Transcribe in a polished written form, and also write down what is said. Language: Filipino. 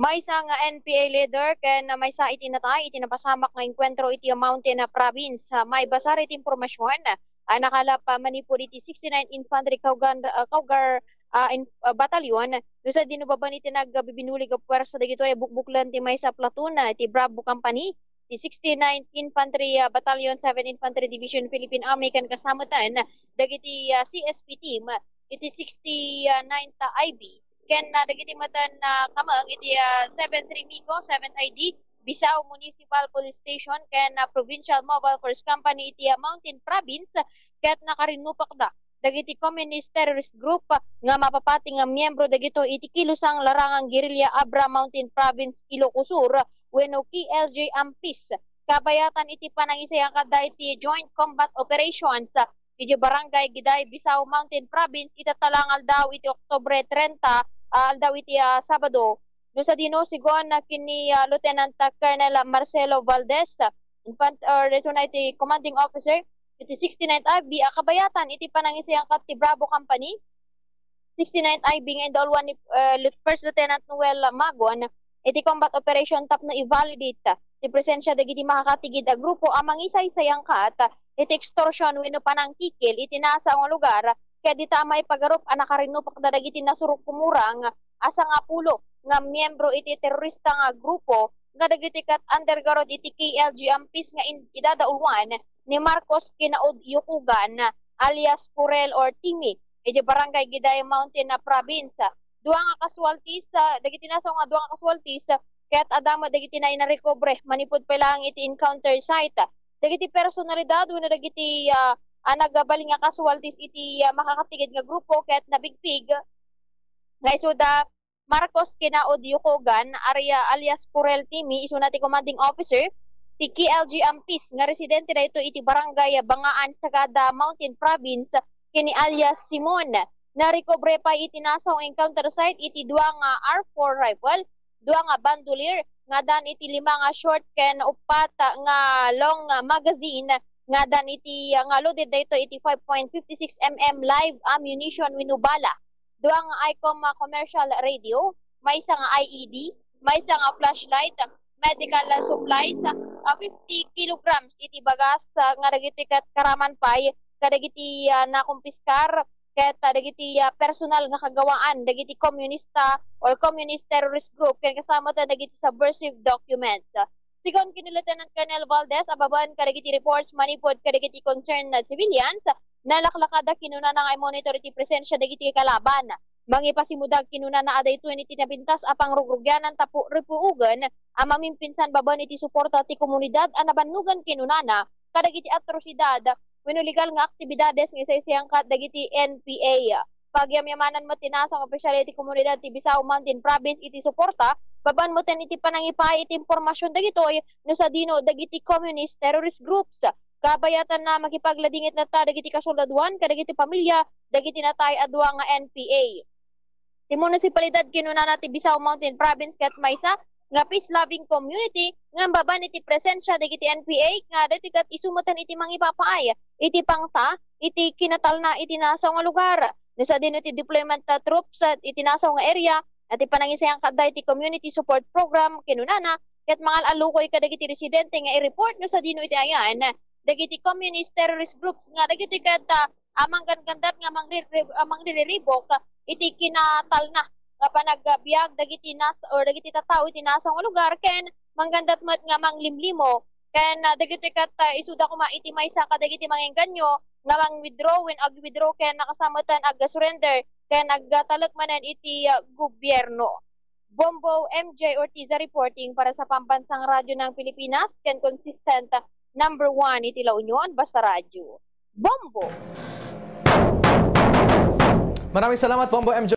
May isa nga NPA leader ken may sa itinatay itinapasamak nga enkwentro iti Mountain Province. May basar iti impormasyon nakalap manipod iti 69 Infantry Batalyon do sa dinubaban iti nagbibinulig a puwersa dagito ay bukbuklan ti may sa platoon iti Bravo Company ti 69th Infantry Battalion 7 Infantry Division Philippine Army ken kasamatan dagiti CSP team iti 69th IB ken dagiti matan kamang iti 73 Mico 7 ID Bisao Municipal Police Station ken Provincial Mobile Force Company iti Mountain Province ket nakarinupak da dagiti communist terrorist group nga mapapati nga miyembro dagito iti kilusang larangang gerilya Abra Mountain Province Ilocos Sur wenno KLJ Ampis kabayatan iti panangisayang kada iti Joint Combat Operations iti Barangay Giday Bisao Mountain Province itatalangal daw iti Oktubre 30 daw iti Sabado no sa dino sigon kini Lieutenant Colonel Marcelo Valdez iti commanding officer iti 69th IB kabayatan iti panangisayang kat ti Bravo Company 69th IB nga indolwan ni First Lieutenant Noel Magon iti combat operation tap na i-validate ti presensya dagiti makakatigid a grupo amang isay-sayang kat iti extortion wenno panangkikil iti nasa nga lugar kaya di tama ipagarup anakarinupak da dagiti nasurok kumurang asa nga pulo nga miyembro iti terorista nga grupo nga dagiti kat undergarod iti KLG Ampis nga idadaulwan ni Marcos Kinaod Yukugan alias Purel or Timi iti Barangay Giday Mountain na Province. Duha nga casualties dagiti nasaw nga duha nga casualties kaya't adama dagiti na inarecover manipod pa lang iti encounter site. Dagiti personalidad wenno dagiti nagabaling nga casualties iti makakatigid nga grupo kaya't nabigpig nga isuda Marcos Kinaod Yukugan alias Purel Timi isu na ti commanding officer ti KLG Ampis nga residente da ito iti Barangay Bangaan Sagada Mountain Province kini alias Simon. Narecover pa iti nasaw encounter site iti duha nga R4 rifle, duha nga bandolier, nga dan iti 5 nga short ken upat nga long magazine, nga dan iti nga loaded da ito iti 5.56 mm live ammunition wenno bala. Duha nga ICOM commercial radio, may isa nga IED, may isa nga flashlight, medical supplies, 50 kilograms iti bagas nga dagiti kat karaman pay kadagiti nakumpiskar ket dagiti personal nga kagawaan dagiti komunista or communist terrorist group ken kasama ta dagiti subversive documents. Sigon kini Lieutenant Colonel Valdez ababan kadagiti reports manipod kadagiti concerned civilians nalaklakada kinuna na nga monitor iti presensya dagiti kalaban. Mangipasimudag kinuna na aday 20 tinabintas apang rugrugyanan tapu ripuugan mamimpinsan baban iti suporta ti komunidad anabanugan kinunana kadagiti atrosidad wenno legal nga aktibidades nga isayang kat dagiti NPA. Pagyamyamanan mo tinasang opisyal iti komunidad ti Bisao Mountain Province iti suporta baban mo ten iti panangipay iti impormasyon dagitoy no sa dino dagiti communist terrorist groups. Kabayatan na makipagladingit na ta dagiti kasoldaduan kadagiti pamilya dagiti natay adwa nga NPA. Ti munisipalidad kinunana ti Bisao Mountain Province ket maysa nga peace-loving community nga baban iti presensya dagiti NPA nga dati kat isumutan iti mangipapaay iti pangta iti kinatalna iti nasaw nga lugar. No sa dino iti deployment troops iti nasaw nga area at ipanangisayang kada iti community support program kinunana ket mangal alukoy kadagiti residente nga i-report no sa dino iti ayan dagiti communist terrorist groups nga dagiti kat amang gandat nga mangriribok iti kinatalna nga panagbiag dagiti nas or dagiti tattao iti nasang lugar ken manggandat met nga manglimlimo ken dagiti kat isuda kuma iti maysa kadagiti mangengganyo nga mang-withdraw when ag-withdraw ken nakasamatan ag-surrender ken nagtalek manen iti gobyerno. Bombo MJ Ortiza reporting para sa Pambansang Radyo ng Pilipinas ken consistent number 1 iti La Union Basta Radyo. Bombo! Maraming salamat, Bombo MJ.